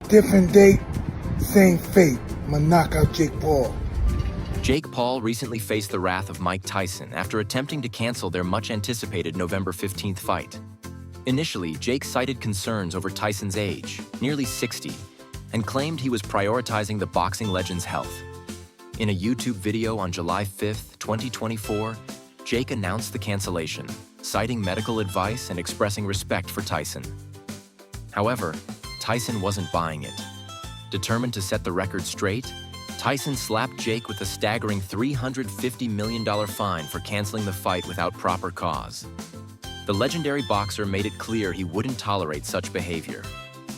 Different date, same fate. I'ma knock out Jake Paul. Jake Paul recently faced the wrath of Mike Tyson after attempting to cancel their much-anticipated November 15th fight. Initially, Jake cited concerns over Tyson's age, nearly 60, and claimed he was prioritizing the boxing legend's health. In a YouTube video on July 5, 2024, Jake announced the cancellation, citing medical advice and expressing respect for Tyson. However, Tyson wasn't buying it. Determined to set the record straight, Tyson slapped Jake with a staggering $350 million fine for canceling the fight without proper cause. The legendary boxer made it clear he wouldn't tolerate such behavior,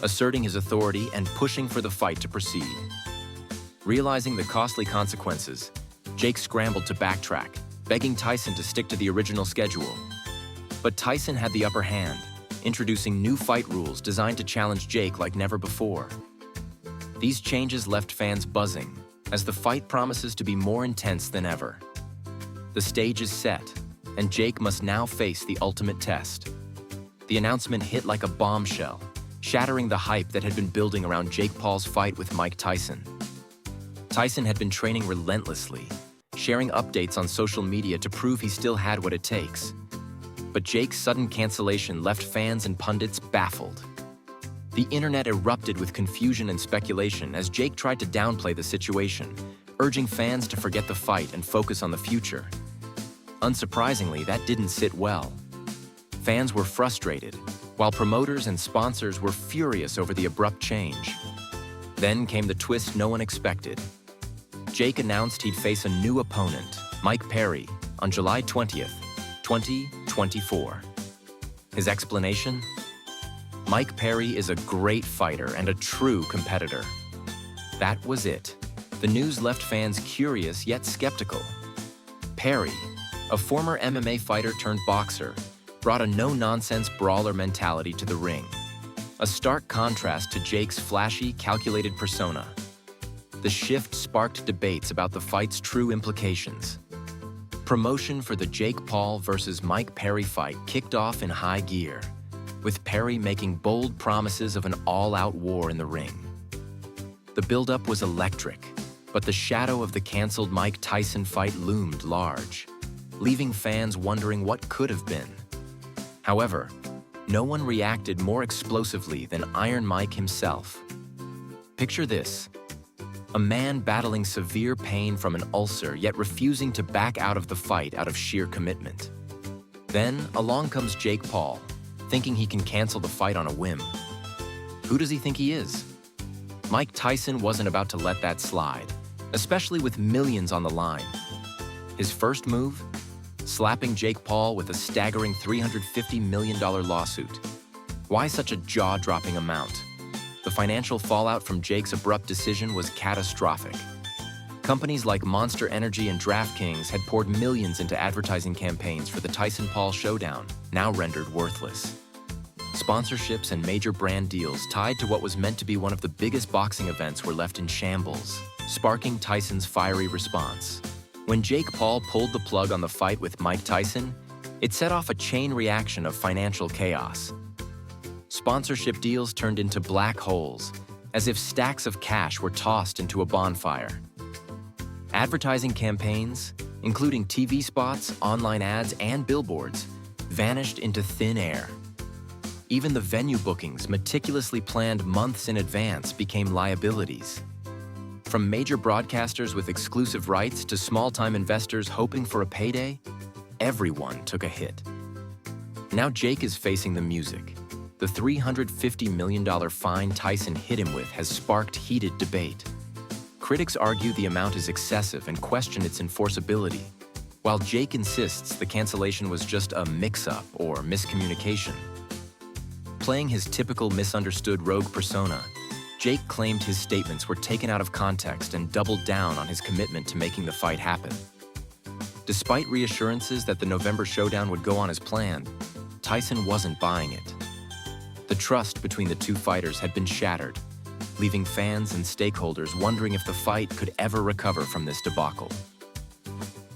asserting his authority and pushing for the fight to proceed. Realizing the costly consequences, Jake scrambled to backtrack, begging Tyson to stick to the original schedule. But Tyson had the upper hand, introducing new fight rules designed to challenge Jake like never before. These changes left fans buzzing, as the fight promises to be more intense than ever. The stage is set, and Jake must now face the ultimate test. The announcement hit like a bombshell, shattering the hype that had been building around Jake Paul's fight with Mike Tyson. Tyson had been training relentlessly, sharing updates on social media to prove he still had what it takes. But Jake's sudden cancellation left fans and pundits baffled. The internet erupted with confusion and speculation as Jake tried to downplay the situation, urging fans to forget the fight and focus on the future. Unsurprisingly, that didn't sit well. Fans were frustrated, while promoters and sponsors were furious over the abrupt change. Then came the twist no one expected. Jake announced he'd face a new opponent, Mike Perry, on July 20th, 2024. His explanation? Mike Perry is a great fighter and a true competitor. That was it. The news left fans curious yet skeptical. Perry, a former MMA fighter turned boxer, brought a no-nonsense brawler mentality to the ring, a stark contrast to Jake's flashy, calculated persona. The shift sparked debates about the fight's true implications. Promotion for the Jake Paul versus Mike Perry fight kicked off in high gear, with Perry making bold promises of an all-out war in the ring. The build-up was electric, but the shadow of the canceled Mike Tyson fight loomed large, leaving fans wondering what could have been. However, no one reacted more explosively than Iron Mike himself. Picture this: a man battling severe pain from an ulcer yet refusing to back out of the fight out of sheer commitment. Then, along comes Jake Paul, thinking he can cancel the fight on a whim. Who does he think he is? Mike Tyson wasn't about to let that slide, especially with millions on the line. His first move? Slapping Jake Paul with a staggering $350 million lawsuit. Why such a jaw-dropping amount? The financial fallout from Jake's abrupt decision was catastrophic. Companies like Monster Energy and DraftKings had poured millions into advertising campaigns for the Tyson-Paul showdown, now rendered worthless. Sponsorships and major brand deals tied to what was meant to be one of the biggest boxing events were left in shambles, sparking Tyson's fiery response. When Jake Paul pulled the plug on the fight with Mike Tyson, it set off a chain reaction of financial chaos. Sponsorship deals turned into black holes, as if stacks of cash were tossed into a bonfire. Advertising campaigns, including TV spots, online ads, and billboards, vanished into thin air. Even the venue bookings, meticulously planned months in advance, became liabilities. From major broadcasters with exclusive rights to small-time investors hoping for a payday, everyone took a hit. Now Jake is facing the music. The $350 million fine Tyson hit him with has sparked heated debate. Critics argue the amount is excessive and question its enforceability, while Jake insists the cancellation was just a mix-up or miscommunication. Playing his typical misunderstood rogue persona, Jake claimed his statements were taken out of context and doubled down on his commitment to making the fight happen. Despite reassurances that the November showdown would go on as planned, Tyson wasn't buying it. The trust between the two fighters had been shattered, leaving fans and stakeholders wondering if the fight could ever recover from this debacle.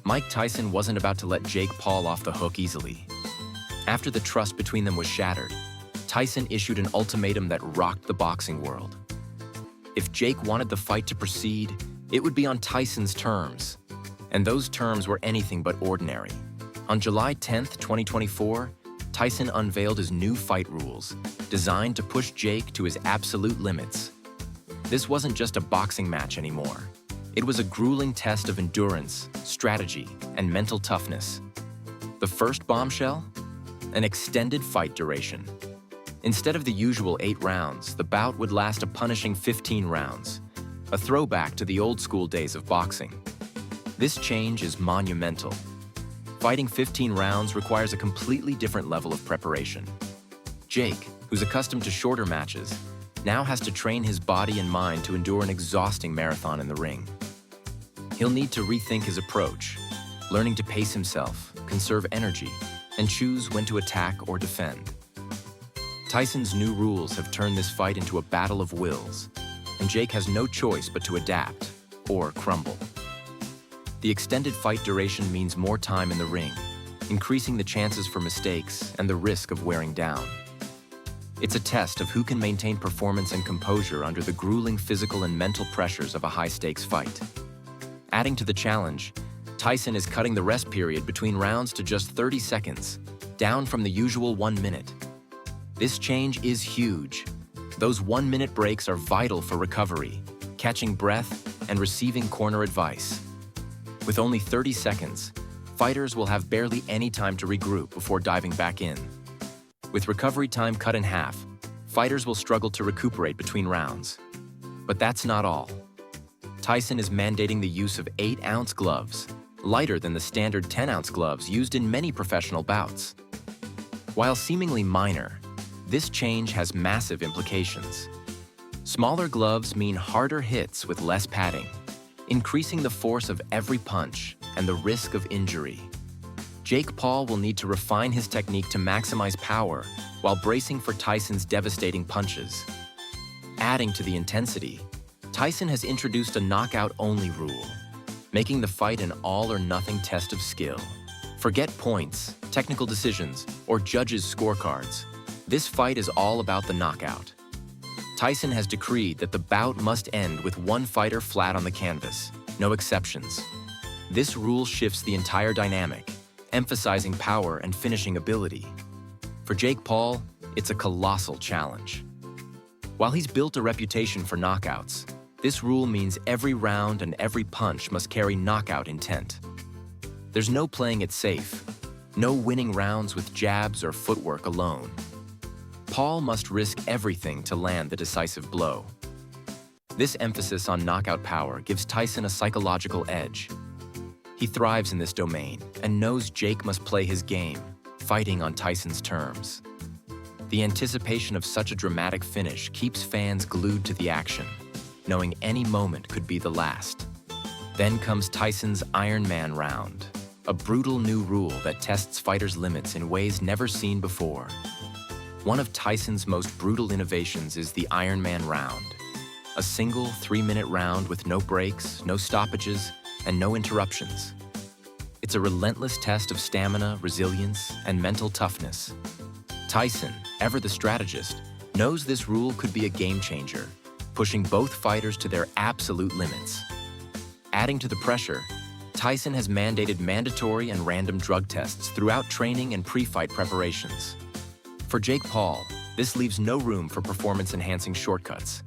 Mike Tyson wasn't about to let Jake Paul off the hook easily. After the trust between them was shattered, Tyson issued an ultimatum that rocked the boxing world. If Jake wanted the fight to proceed, it would be on Tyson's terms. And those terms were anything but ordinary. On July 10th, 2024, Tyson unveiled his new fight rules, designed to push Jake to his absolute limits. This wasn't just a boxing match anymore. It was a grueling test of endurance, strategy, and mental toughness. The first bombshell? An extended fight duration. Instead of the usual 8 rounds, the bout would last a punishing 15 rounds, a throwback to the old-school days of boxing. This change is monumental. Fighting 15 rounds requires a completely different level of preparation. Jake, who's accustomed to shorter matches, now has to train his body and mind to endure an exhausting marathon in the ring. He'll need to rethink his approach, learning to pace himself, conserve energy, and choose when to attack or defend. Tyson's new rules have turned this fight into a battle of wills, and Jake has no choice but to adapt or crumble. The extended fight duration means more time in the ring, increasing the chances for mistakes and the risk of wearing down. It's a test of who can maintain performance and composure under the grueling physical and mental pressures of a high-stakes fight. Adding to the challenge, Tyson is cutting the rest period between rounds to just 30 seconds, down from the usual 1 minute. This change is huge. Those 1-minute breaks are vital for recovery, catching breath, and receiving corner advice. With only 30 seconds, fighters will have barely any time to regroup before diving back in. With recovery time cut in half, fighters will struggle to recuperate between rounds. But that's not all. Tyson is mandating the use of 8-ounce gloves, lighter than the standard 10-ounce gloves used in many professional bouts. While seemingly minor, this change has massive implications. Smaller gloves mean harder hits with less padding, increasing the force of every punch and the risk of injury. Jake Paul will need to refine his technique to maximize power while bracing for Tyson's devastating punches. Adding to the intensity, Tyson has introduced a knockout-only rule, making the fight an all-or-nothing test of skill. Forget points, technical decisions, or judges' scorecards. This fight is all about the knockout. Tyson has decreed that the bout must end with one fighter flat on the canvas, no exceptions. This rule shifts the entire dynamic, emphasizing power and finishing ability. For Jake Paul, it's a colossal challenge. While he's built a reputation for knockouts, this rule means every round and every punch must carry knockout intent. There's no playing it safe, no winning rounds with jabs or footwork alone. Paul must risk everything to land the decisive blow. This emphasis on knockout power gives Tyson a psychological edge. He thrives in this domain and knows Jake must play his game, fighting on Tyson's terms. The anticipation of such a dramatic finish keeps fans glued to the action, knowing any moment could be the last. Then comes Tyson's Iron Man round, a brutal new rule that tests fighters' limits in ways never seen before. One of Tyson's most brutal innovations is the Iron Man round, a single 3-minute round with no breaks, no stoppages, and no interruptions. It's a relentless test of stamina, resilience, and mental toughness. Tyson, ever the strategist, knows this rule could be a game changer, pushing both fighters to their absolute limits. Adding to the pressure, Tyson has mandated mandatory and random drug tests throughout training and pre-fight preparations. For Jake Paul, this leaves no room for performance-enhancing shortcuts.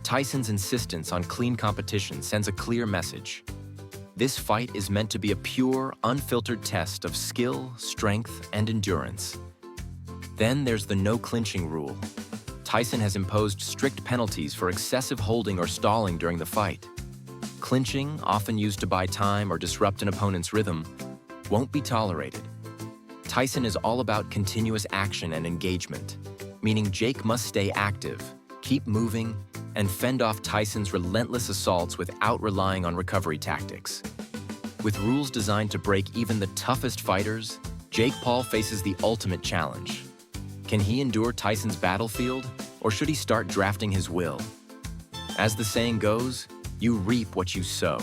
Tyson's insistence on clean competition sends a clear message. This fight is meant to be a pure, unfiltered test of skill, strength, and endurance. Then there's the no-clinching rule. Tyson has imposed strict penalties for excessive holding or stalling during the fight. Clinching, often used to buy time or disrupt an opponent's rhythm, won't be tolerated. Tyson is all about continuous action and engagement, meaning Jake must stay active, keep moving, and fend off Tyson's relentless assaults without relying on recovery tactics. With rules designed to break even the toughest fighters, Jake Paul faces the ultimate challenge. Can he endure Tyson's battlefield, or should he start drafting his will? As the saying goes, you reap what you sow.